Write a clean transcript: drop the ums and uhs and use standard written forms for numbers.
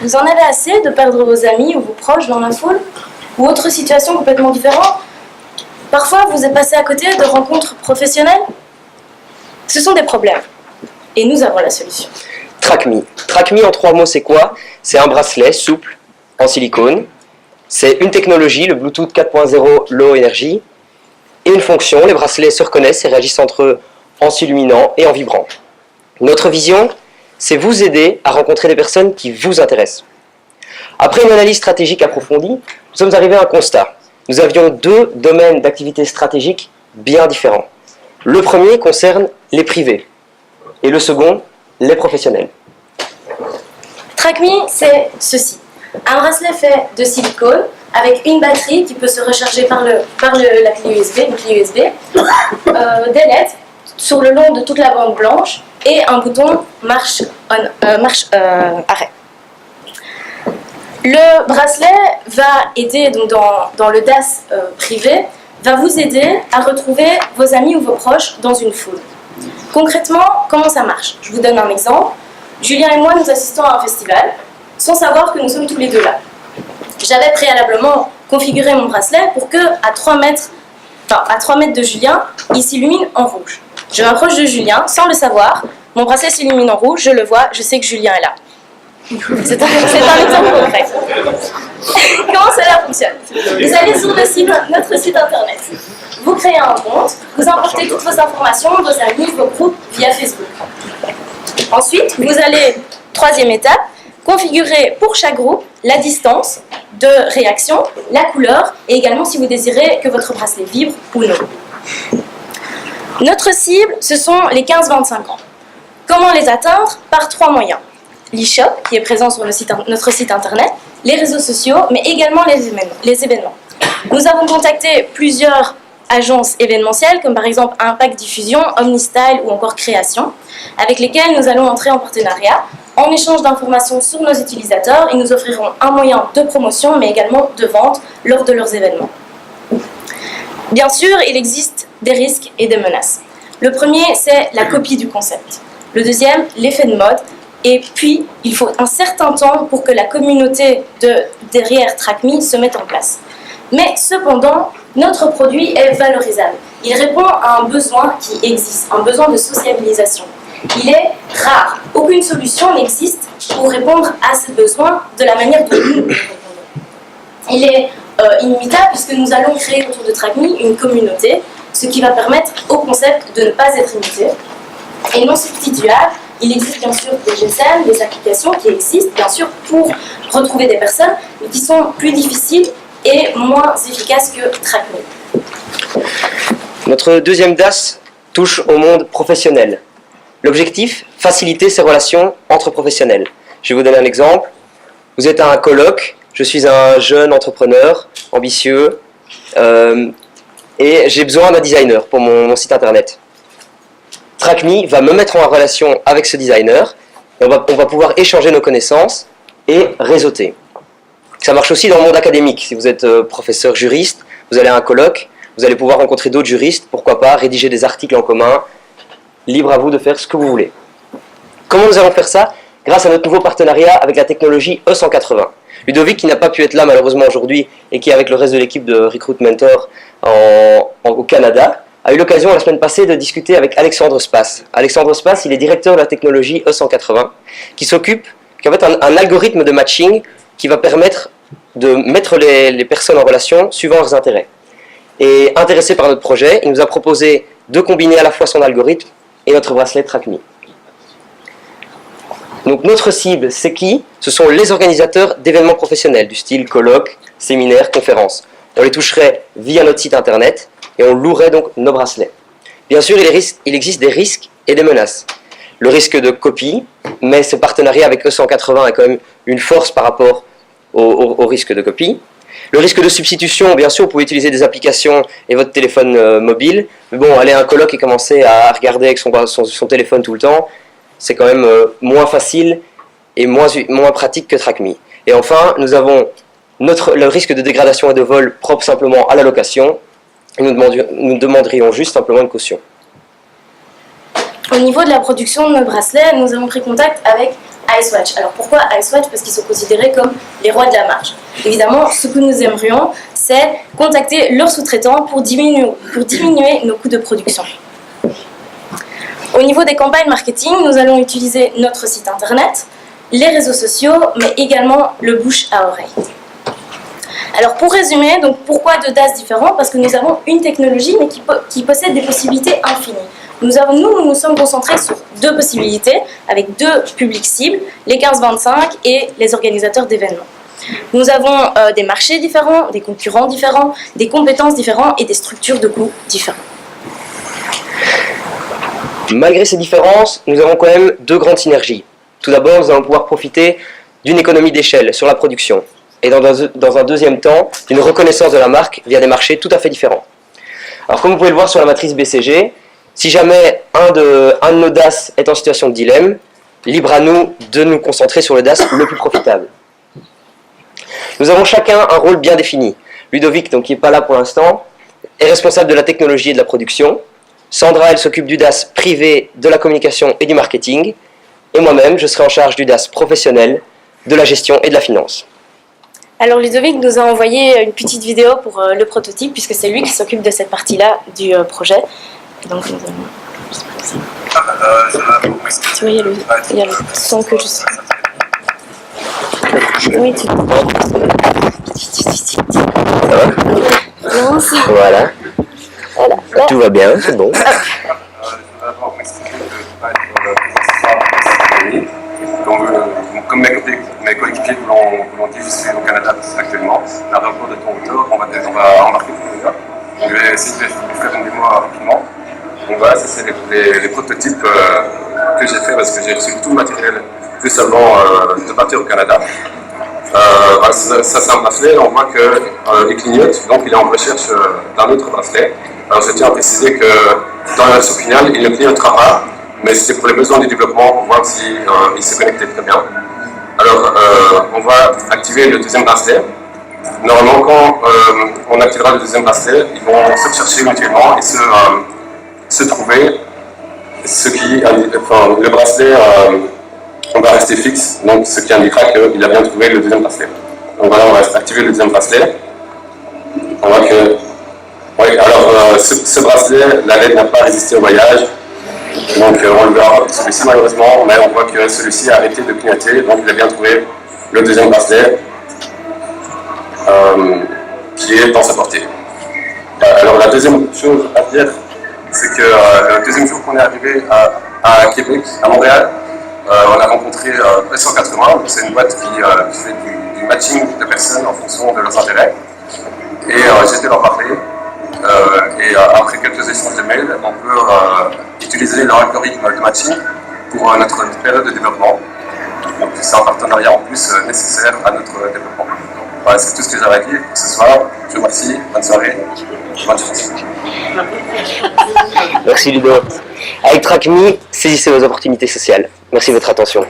Vous en avez assez de perdre vos amis ou vos proches dans la foule? Ou autre situation complètement différente? Parfois, vous êtes passé à côté de rencontres professionnelles? Ce sont des problèmes. Et nous avons la solution. TrackMe. TrackMe, en 3 mots, c'est quoi? C'est un bracelet souple, en silicone. C'est une technologie, le Bluetooth 4.0 Low Energy. Et une fonction, les bracelets se reconnaissent et réagissent entre eux en s'illuminant et en vibrant. Notre vision, c'est vous aider à rencontrer des personnes qui vous intéressent. Après une analyse stratégique approfondie, nous sommes arrivés à un constat. Nous avions 2 domaines d'activité stratégiques bien différents. Le premier concerne les privés et le second, les professionnels. TrackMe, c'est ceci. Un bracelet fait de silicone avec une batterie qui peut se recharger par la clé USB, une clé USB, des LED sur le long de toute la bande blanche et un bouton marche arrêt. Le bracelet va aider, donc dans le DAS privé, va vous aider à retrouver vos amis ou vos proches dans une foule. Concrètement, comment ça marche? Je vous donne un exemple. Julien et moi, nous assistons à un festival, sans savoir que nous sommes tous les deux là. J'avais préalablement configuré mon bracelet pour que, à 3 mètres de Julien, il s'illumine en rouge. Je m'approche de Julien, sans le savoir, mon bracelet s'illumine en rouge, je le vois, je sais que Julien est là. C'est un exemple concret. Comment cela fonctionne? Vous allez sur notre site internet. Vous créez un compte, vous importez toutes vos informations, vos amis, vos groupes via Facebook. Ensuite, vous allez, 3e étape, configurer pour chaque groupe la distance de réaction, la couleur et également si vous désirez que votre bracelet vibre ou non. Notre cible, ce sont les 15-25 ans. Comment les atteindre? Par 3 moyens. L'e-shop, qui est présent sur notre site internet, les réseaux sociaux, mais également les événements. Nous avons contacté plusieurs agences événementielles, comme par exemple Impact Diffusion, OmniStyle ou encore Création, avec lesquelles nous allons entrer en partenariat. En échange d'informations sur nos utilisateurs, ils nous offriront un moyen de promotion, mais également de vente lors de leurs événements. Bien sûr, il existe des risques et des menaces. Le premier, c'est la copie du concept. Le deuxième, l'effet de mode. Et puis, il faut un certain temps pour que la communauté derrière TrackMe se mette en place. Mais cependant, notre produit est valorisable. Il répond à un besoin qui existe, un besoin de sociabilisation. Il est rare. Aucune solution n'existe pour répondre à ce besoin de la manière dont nous répondons. Il est inimitable puisque nous allons créer autour de TrackMe une communauté, ce qui va permettre au concept de ne pas être imité. Et non substituable, il existe bien sûr des GSM, des applications qui existent bien sûr pour retrouver des personnes, mais qui sont plus difficiles et moins efficaces que TrackMe. Notre deuxième DAS touche au monde professionnel. L'objectif, faciliter ces relations entre professionnels. Je vais vous donner un exemple. Vous êtes à un colloque, je suis un jeune entrepreneur, ambitieux, et j'ai besoin d'un designer pour mon site internet. TrackMe va me mettre en relation avec ce designer, et on va pouvoir échanger nos connaissances et réseauter. Ça marche aussi dans le monde académique. Si vous êtes professeur juriste, vous allez à un colloque, vous allez pouvoir rencontrer d'autres juristes, pourquoi pas, rédiger des articles en commun, libre à vous de faire ce que vous voulez. Comment nous allons faire ça? Grâce à notre nouveau partenariat avec la technologie E180. Ludovic, qui n'a pas pu être là malheureusement aujourd'hui et qui est avec le reste de l'équipe de Recruit Mentor au Canada, a eu l'occasion la semaine passée de discuter avec Alexandre Spass. Alexandre Spass, il est directeur de la technologie E180, qui s'occupe en fait un algorithme de matching qui va permettre de mettre les personnes en relation suivant leurs intérêts. Et intéressé par notre projet, il nous a proposé de combiner à la fois son algorithme et notre bracelet TrackMe. Donc notre cible, c'est qui? Ce sont les organisateurs d'événements professionnels, du style colloques, séminaires, conférences. On les toucherait via notre site internet et on louerait donc nos bracelets. Bien sûr, il existe des risques et des menaces. Le risque de copie, mais ce partenariat avec E180 est quand même une force par rapport au risque de copie. Le risque de substitution, bien sûr, vous pouvez utiliser des applications et votre téléphone mobile. Mais bon, aller à un colloque et commencer à regarder avec son téléphone tout le temps, c'est quand même moins facile et moins pratique que TrackMe. Et enfin, nous avons le risque de dégradation et de vol propre simplement à la location. Et nous demanderions juste simplement une caution. au niveau de la production de nos bracelets, nous avons pris contact avec Icewatch. Alors pourquoi Icewatch? Parce qu'ils sont considérés comme les rois de la marge. Évidemment, ce que nous aimerions, c'est contacter leurs sous-traitants pour diminuer nos coûts de production. Au niveau des campagnes marketing, nous allons utiliser notre site internet, les réseaux sociaux, mais également le bouche à oreille. Alors pour résumer, donc pourquoi deux DAS différents? Parce que nous avons une technologie mais qui possède des possibilités infinies. Nous nous sommes concentrés sur deux possibilités avec deux publics cibles, les 15-25 et les organisateurs d'événements. Nous avons des marchés différents, des concurrents différents, des compétences différentes et des structures de coûts différentes. Malgré ces différences, nous avons quand même deux grandes synergies. Tout d'abord, nous allons pouvoir profiter d'une économie d'échelle sur la production et dans un deuxième temps, d'une reconnaissance de la marque via des marchés tout à fait différents. Alors comme vous pouvez le voir sur la matrice BCG, si jamais un de nos DAS est en situation de dilemme, libre à nous de nous concentrer sur le DAS le plus profitable. Nous avons chacun un rôle bien défini. Ludovic, donc, qui n'est pas là pour l'instant, est responsable de la technologie et de la production. Sandra, elle s'occupe du DAS privé, de la communication et du marketing. Et moi-même, je serai en charge du DAS professionnel, de la gestion et de la finance. Alors Ludovic nous a envoyé une petite vidéo pour le prototype, puisque c'est lui qui s'occupe de cette partie-là du projet. Donc nous allons... Tu vois, il y a le son que je sais. Oui, tu... Non, c'est... Voilà. Voilà. Tout va bien, c'est bon. Comme mes coéquipiers vous l'ont dit, je suis au Canada actuellement. À l'aéroport de Toronto, on va embarquer pour New York. Je vais essayer de faire une démo rapidement. Donc voilà, ça c'est les prototypes que j'ai fait parce que j'ai reçu tout le matériel juste avant de partir au Canada. Voilà, ça c'est un bracelet, on voit qu'il clignote, donc il est en recherche d'un autre bracelet. Alors je tiens à préciser que dans la version finale, il ne clignotera pas, mais c'est pour les besoins du développement pour voir s'il s'est connecté très bien. Alors on va activer le deuxième bracelet. Normalement, quand on activera le deuxième bracelet, ils vont se chercher mutuellement et se trouver ce qui, enfin, le bracelet on va rester fixe, donc ce qui indiquera qu'il a bien trouvé le deuxième bracelet. Donc voilà, on va activer le deuxième bracelet. On voit que, oui, alors ce bracelet, la LED n'a pas résisté au voyage, donc on le verra celui-ci malheureusement, mais on voit que celui-ci a arrêté de clignoter, donc il a bien trouvé le deuxième bracelet qui est dans sa portée. Alors la deuxième chose à dire, c'est que le deuxième jour qu'on est arrivé à Québec, à Montréal, on a rencontré P180, c'est une boîte qui fait du matching de personnes en fonction de leurs intérêts. Et j'ai été leur parler. Et après quelques échanges de mails, on peut utiliser leur algorithme de matching pour notre période de développement. Donc c'est un partenariat en plus nécessaire à notre développement. Voilà, c'est tout ce que j'avais à dire pour ce soir. Je vous remercie, bonne soirée, bonne chance. Merci Ludo. Avec TrackMe, saisissez vos opportunités sociales. Merci de votre attention.